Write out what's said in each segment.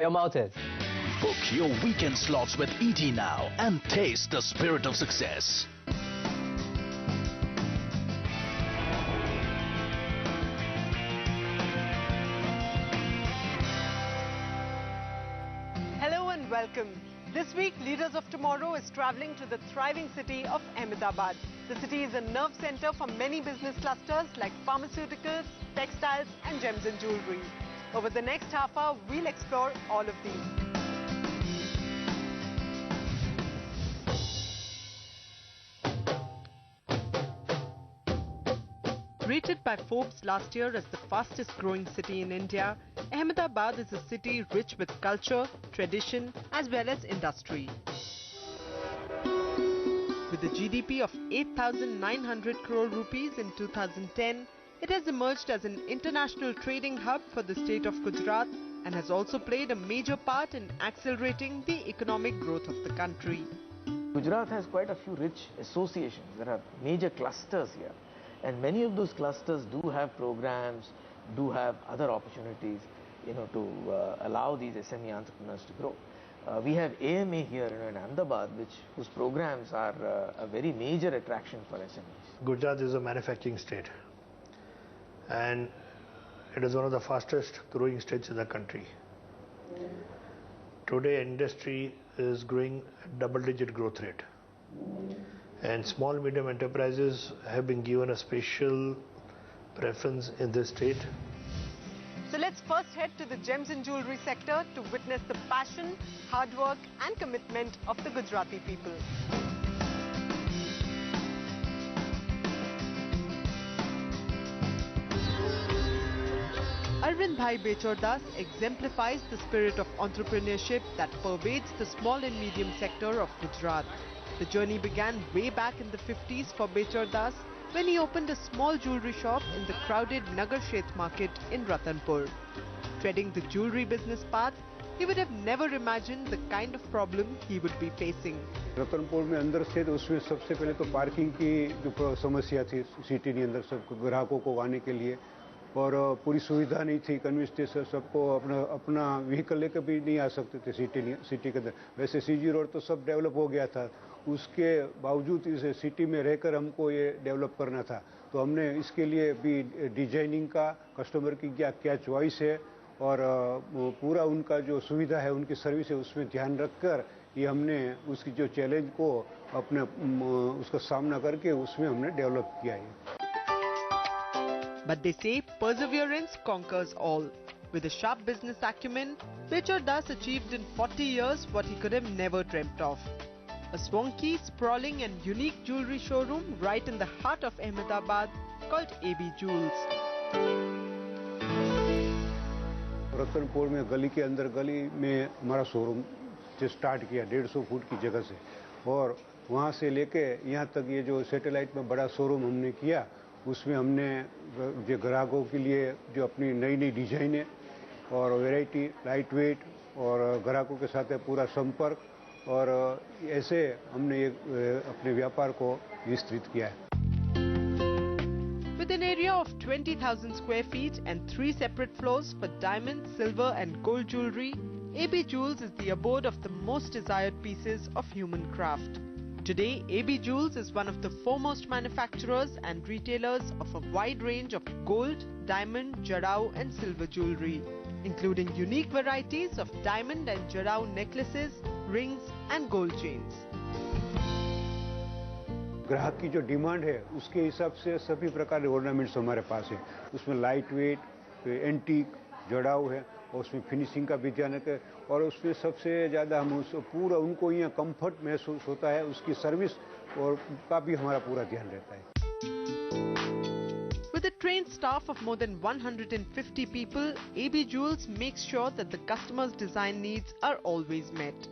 Your mouth is. Book your weekend slots with ET now and taste the spirit of success. Hello and welcome. This week, Leaders of Tomorrow is travelling to the thriving city of Ahmedabad. The city is a nerve centre for many business clusters like pharmaceuticals, textiles and gems and jewellery. Over the next half hour, we'll explore all of these. Rated by Forbes last year as the fastest growing city in India, Ahmedabad is a city rich with culture, tradition as well as industry. With a GDP of 8,900 crore rupees in 2010, it has emerged as an international trading hub for the state of Gujarat and has also played a major part in accelerating the economic growth of the country. Gujarat has quite a few rich associations. There are major clusters here. And many of those clusters do have programs, do have other opportunities, to allow these SME entrepreneurs to grow. We have AMA here in Ahmedabad, whose programs are a very major attraction for SMEs. Gujarat is a manufacturing state, and it is one of the fastest growing states in the country. Today, industry is growing at double-digit growth rate. And small medium enterprises have been given a special preference in this state. So let's first head to the gems and jewellery sector to witness the passion, hard work and commitment of the Gujarati people. Arvind Bhai Bechordas exemplifies the spirit of entrepreneurship that pervades the small and medium sector of Gujarat. The journey began way back in the 50s for Bechordas when he opened a small jewellery shop in the crowded Nagar Shet market in Ratanpur. Treading the jewellery business path, he would have never imagined the kind of problem he would be facing. Ratanpur में अंदर से तो उसमें सबसे पहले तो parking की जो समस्या थी सिटी के अंदर सब ग्राहकों को आने के लिए और पूरी सुविधा नहीं थी कन्विंस थे सबको अपना व्हीकल लेकर भी नहीं आ सकते थे सिटी के अंदर वैसे सीजी रोड तो सब डेवलप हो गया था उसके बावजूद इस सिटी में रहकर हमको ये डेवलप करना था तो हमने इसके लिए भी डिजाइनिंग का कस्टमर की क्या चॉइस है और पूरा उनका जो सुविधा है उनकी सर्विस है उसमें ध्यान रखकर ये हमने उसकी जो चैलेंज को अपने उसका सामना करके उसमें हमने डेवलप किया है. But they say perseverance conquers all. With a sharp business acumen, Bechordas achieved in 40 years what he could have never dreamt of. A swanky, sprawling and unique jewellery showroom right in the heart of Ahmedabad called AB Jewels. Ratanpur में गली के अंदर गली में हमारा showroom से start किया 150 foot की जगह से और वहाँ से लेके यहाँ तक ये जो सैटेलाइट में बड़ा शोरूम हमने किया उसमें हमने जो ग्राहकों के लिए जो अपनी नई डिजाइनें और वैरायटी लाइट वेट और ग्राहकों के साथ पूरा संपर्क और ऐसे हमने अपने व्यापार को विस्तृत किया है. With an area of 20,000 square feet and 3 separate floors for diamond, silver and gold jewellery, AB Jewels is the abode of the most desired pieces of human craft. Today, AB Jewels is one of the foremost manufacturers and retailers of a wide range of gold, diamond, jarrao and silver jewellery, including unique varieties of diamond and jarrao necklaces, rings and gold chains. ग्राहक की जो demand है उसके हिसाब से सभी प्रकार के ऑर्नामेंट्स हमारे पास है उसमें लाइट वेट एंटीक जड़ाऊ है और उसमें फिनिशिंग का भी ध्यान रखें और उसमें सबसे ज़्यादा हम उस पूरा उनको यहाँ कंफर्ट महसूस होता है उसकी सर्विस और का भी हमारा पूरा ध्यान रहता है. With a trained staff of more than 150 people, AB Jewels makes sure that the customer's design needs are always met.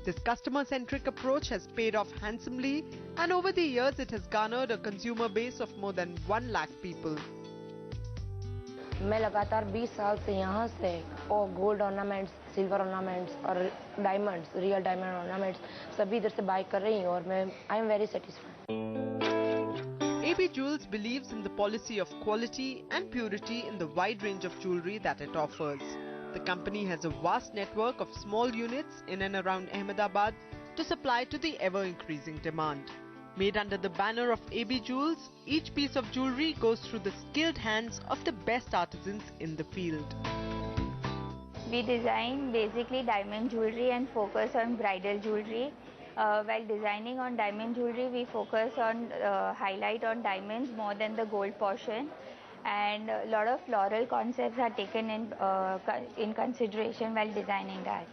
This customer-centric approach has paid off handsomely and over the years it has garnered a consumer base of more than 1 lakh people. मैं लगातार 20 साल से यहाँ से और gold ornaments, silver ornaments और diamonds, real diamond ornaments सभी इधर से बाय कर रही हूँ और मैं I am very satisfied. AB Jewels believes in the policy of quality and purity in the wide range of jewellery that it offers. The company has a vast network of small units in and around Ahmedabad to supply to the ever-increasing demand. Made under the banner of AB Jewels, each piece of jewellery goes through the skilled hands of the best artisans in the field. We design basically diamond jewellery and focus on bridal jewellery. While designing on diamond jewellery, we focus on highlight on diamonds more than the gold portion, and a lot of floral concepts are taken in consideration while designing that.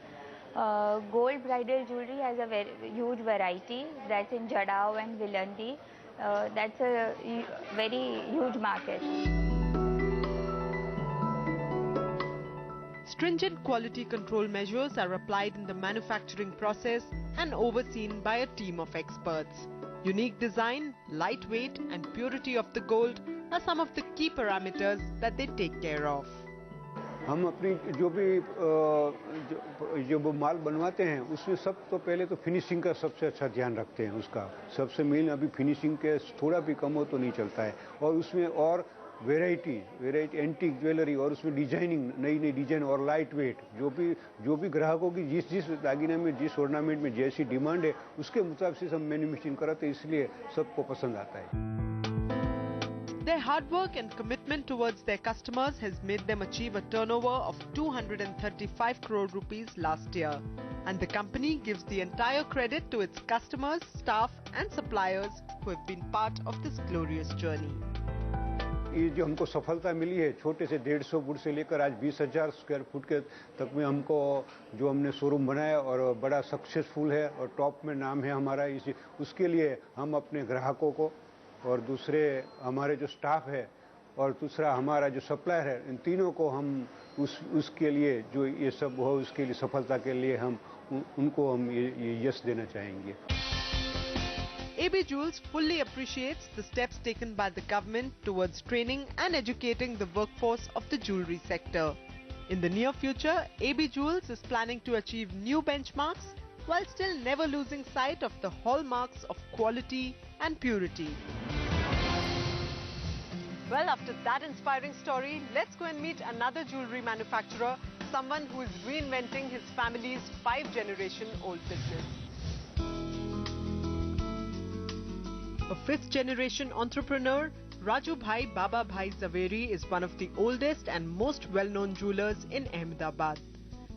Gold bridal jewellery has a very huge variety that's in Jadao and Vilandi. That's a very huge market. Stringent quality control measures are applied in the manufacturing process and overseen by a team of experts. Unique design, lightweight and purity of the gold are some of the key parameters that they take care of. हम अपनी जो भी माल बनवाते हैं उसमें सब तो पहले तो फिनिशिंग का सबसे अच्छा ध्यान रखते हैं। उसका सबसे मेन अभी फिनिशिंग के थोड़ा भी कम हो तो नहीं चलता है, और उसमें और वैरायटी एंटीक ज्वेलरी और उसमें डिजाइनिंग नई डिजाइन और लाइट वेट जो भी ग्राहकों की जिस दागिने में जिस ऑर्नामेंट में जैसी डिमांड है उसके मुताबिक से हम मैन्युफैक्चरिंग कराते हैं, इसलिए सबको पसंद आता है। Their hard work and commitment towards their customers has made them achieve a turnover of 235 crore rupees last year, and the company gives the entire credit to its customers, staff and suppliers who have been part of this glorious journey. ये जो हमको सफलता मिली है, छोटे से 150 foot से लेकर आज 20,000 स्क्वायर फुट के तक में हमको जो हमने शोरूम बनाया और बड़ा सक्सेसफुल है और टॉप में नाम है हमारा, इसी उसके लिए हम अपने ग्राहकों को और दूसरे हमारे जो स्टाफ है और दूसरा हमारा जो सप्लायर है, इन तीनों को हम उसके लिए जो ये सब हो उसके लिए सफलता के लिए हम उनको हम ये यश देना चाहेंगे। AB Jewels fully appreciates the steps taken by the government towards training and educating the workforce of the jewellery sector. In the near future, AB Jewels is planning to achieve new benchmarks while still never losing sight of the hallmarks of quality and purity. Well, after that inspiring story, let's go and meet another jewellery manufacturer, someone who is reinventing his family's 5-generation-old business. A 5th-generation entrepreneur, Raju Bhai Baba Bhai Zaveri is one of the oldest and most well-known jewelers in Ahmedabad.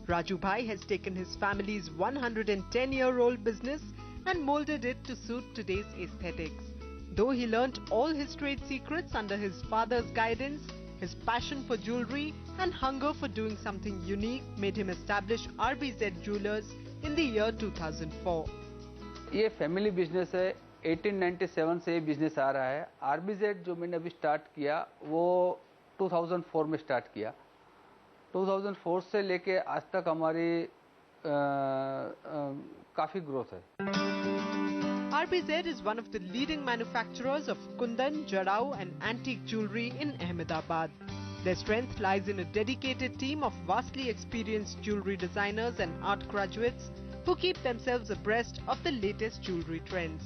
Raju Bhai has taken his family's 110-year-old business and molded it to suit today's aesthetics. Though he learnt all his trade secrets under his father's guidance, his passion for jewellery and hunger for doing something unique made him establish RBZ Jewelers in the year 2004. ये family business है, 1897 से ये business आ रहा है। RBZ जो मैंने अभी start किया वो 2004 में स्टार्ट किया। 2004 से लेके आज तक हमारी काफ़ी ग्रोथ है। RBZ is one of the leading manufacturers of Kundan, Jarao and antique jewellery in Ahmedabad. Their strength lies in a dedicated team of vastly experienced jewellery designers and art graduates who keep themselves abreast of the latest jewellery trends.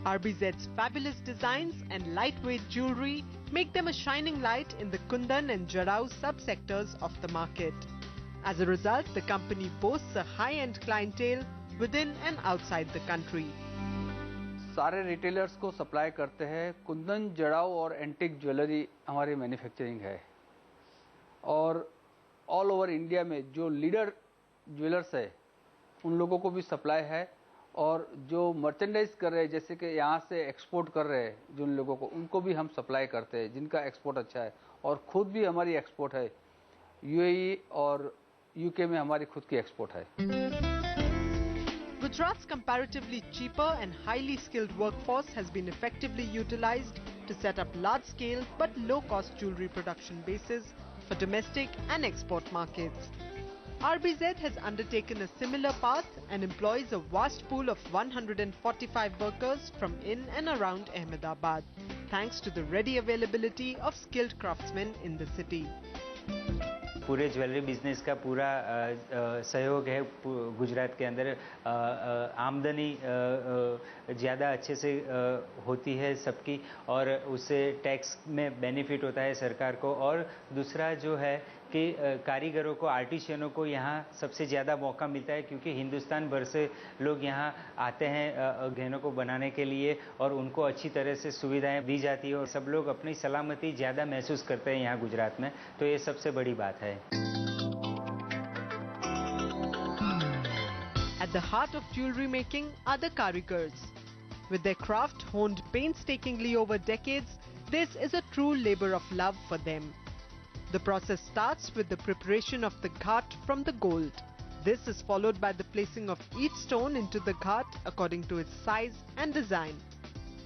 RBZ's fabulous designs and lightweight jewellery make them a shining light in the Kundan and Jarao subsectors of the market. As a result, the company boasts a high-end clientele within and outside the country. सारे retailers को supply करते हैं। कुंदन, जड़ाऊ और antique jewellery हमारी manufacturing है, और all over India में जो लीडर ज्वेलर्स है उन लोगों को भी सप्लाई है, और जो मर्चेंडाइज कर रहे हैं जैसे कि यहाँ से एक्सपोर्ट कर रहे हैं जिन लोगों को, उनको भी हम सप्लाई करते हैं जिनका एक्सपोर्ट अच्छा है, और खुद भी हमारी एक्सपोर्ट है। UAE और UK में हमारी खुद की एक्सपोर्ट है। Gujarat's comparatively cheaper and highly skilled workforce has been effectively utilized to set up large-scale but low-cost jewellery production bases for domestic and export markets. RBZ has undertaken a similar path and employs a vast pool of 145 workers from in and around Ahmedabad, thanks to the ready availability of skilled craftsmen in the city. पूरे jewellery business का पूरा सहयोग है गुजरात के अंदर। आमदनी ज़्यादा अच्छे से होती है सबकी, और उससे टैक्स में बेनिफिट होता है सरकार को। और दूसरा जो है के कारीगरों को, आर्टिशियनों को यहाँ सबसे ज़्यादा मौका मिलता है, क्योंकि हिंदुस्तान भर से लोग यहाँ आते हैं गहनों को बनाने के लिए और उनको अच्छी तरह से सुविधाएं दी जाती है और सब लोग अपनी सलामती ज़्यादा महसूस करते हैं यहाँ गुजरात में, तो ये सबसे बड़ी बात है। At the heart of jewelry making are the karigars. With their craft honed painstakingly over decades, this is a true labor of love for them. The process starts with the preparation of the ghat from the gold. This is followed by the placing of each stone into the ghat according to its size and design.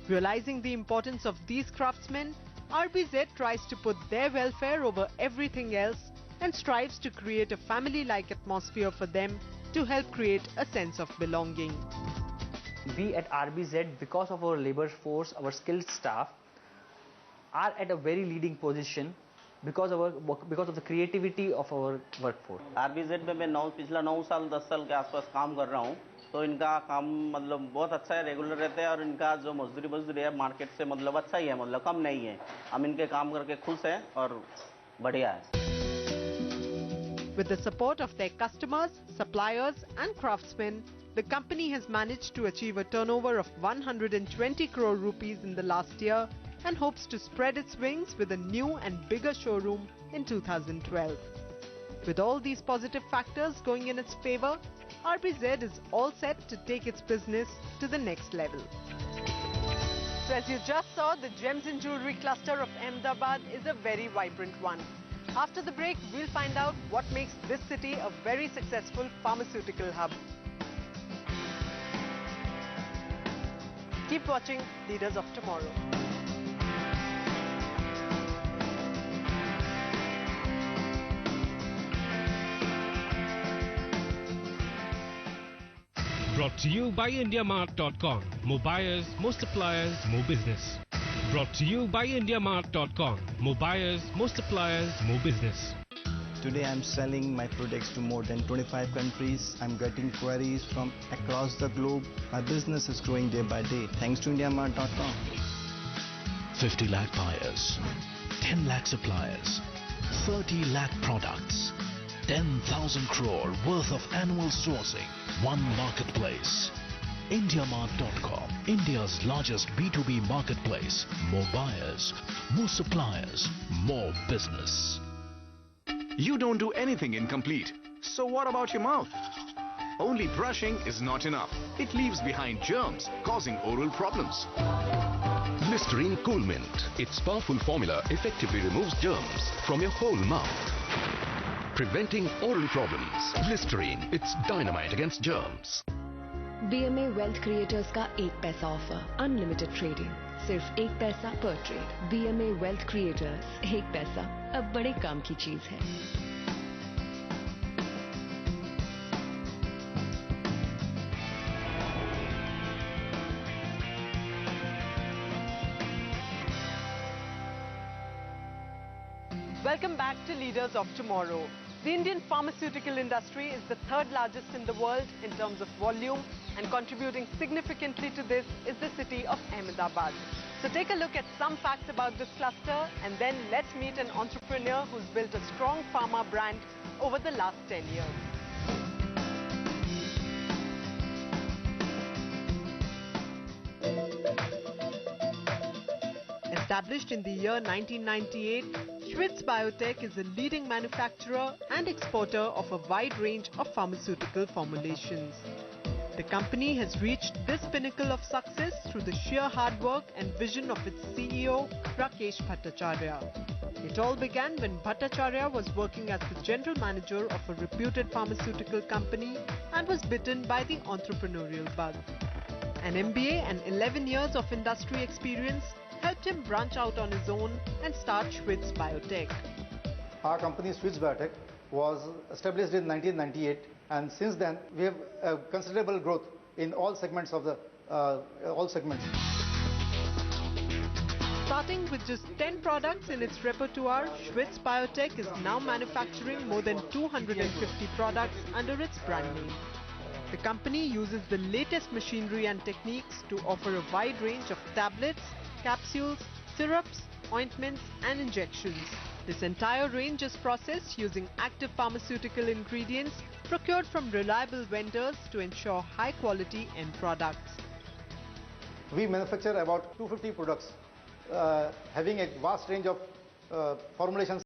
Realizing the importance of these craftsmen, RBZ tries to put their welfare over everything else and strives to create a family-like atmosphere for them to help create a sense of belonging. We at RBZ, because of our labor force, our skilled staff, are at a very leading position because of the creativity of our workforce. RBZ में मैं पिछला 9 साल 10 साल के आसपास काम कर रहा हूँ, तो इनका काम मतलब बहुत अच्छा है, रेगुलर रहते हैं और इनका जो मजदूरी है मार्केट से मतलब अच्छा ही है, मतलब कम नहीं है। हम इनके काम करके खुश हैं और बढ़िया है। With the support of their customers, suppliers and craftsmen, the company has managed to achieve a turnover of 120 crore rupees in the last year and hopes to spread its wings with a new and bigger showroom in 2012. With all these positive factors going in its favor, RBZ is all set to take its business to the next level. So as you just saw, the Gems and Jewelry cluster of Ahmedabad is a very vibrant one. After the break, we'll find out what makes this city a very successful pharmaceutical hub. Keep watching Leaders of Tomorrow. Brought to you by IndiaMart.com. More buyers, more suppliers, more business. Brought to you by IndiaMart.com. More buyers, more suppliers, more business. Today I'm selling my products to more than 25 countries. I'm getting queries from across the globe. My business is growing day by day thanks to IndiaMart.com. 50 lakh buyers, 10 lakh suppliers, 30 lakh products, 10,000 crore worth of annual sourcing, one marketplace. IndiaMart.com, India's largest B2B marketplace. More buyers, more suppliers, more business. You don't do anything incomplete. So what about your mouth? Only brushing is not enough. It leaves behind germs, causing oral problems. Listerine Cool Mint. Its powerful formula effectively removes germs from your whole mouth, preventing oral problems. Listerine, it's dynamite against germs. BMA Wealth Creators का 1 पैसा offer, unlimited trading, सिर्फ 1 पैसा पर trade. BMA Wealth Creators, 1 पैसा अब बड़े काम की चीज है। Welcome back to Leaders of Tomorrow. The Indian pharmaceutical industry is the 3rd largest in the world in terms of volume, and contributing significantly to this is the city of Ahmedabad. So take a look at some facts about this cluster, and then let's meet an entrepreneur who's built a strong pharma brand over the last 10 years. Established in the year 1998, Schwitz Biotech is a leading manufacturer and exporter of a wide range of pharmaceutical formulations. The company has reached this pinnacle of success through the sheer hard work and vision of its CEO, Rakesh Bhattacharya. It all began when Bhattacharya was working as the general manager of a reputed pharmaceutical company and was bitten by the entrepreneurial bug. An MBA and 11 years of industry experience helped him branch out on his own and start Schwitz Biotech. Our company Schwitz Biotech was established in 1998, and since then we have considerable growth in all segments of the Starting with just 10 products in its repertoire, Schwitz Biotech is now manufacturing more than 250 products under its brand name. The company uses the latest machinery and techniques to offer a wide range of tablets, capsules, syrups, ointments and injections, This entire range is processed using active pharmaceutical ingredients procured from reliable vendors to ensure high quality end products. We manufacture about 250 products having a vast range of formulations.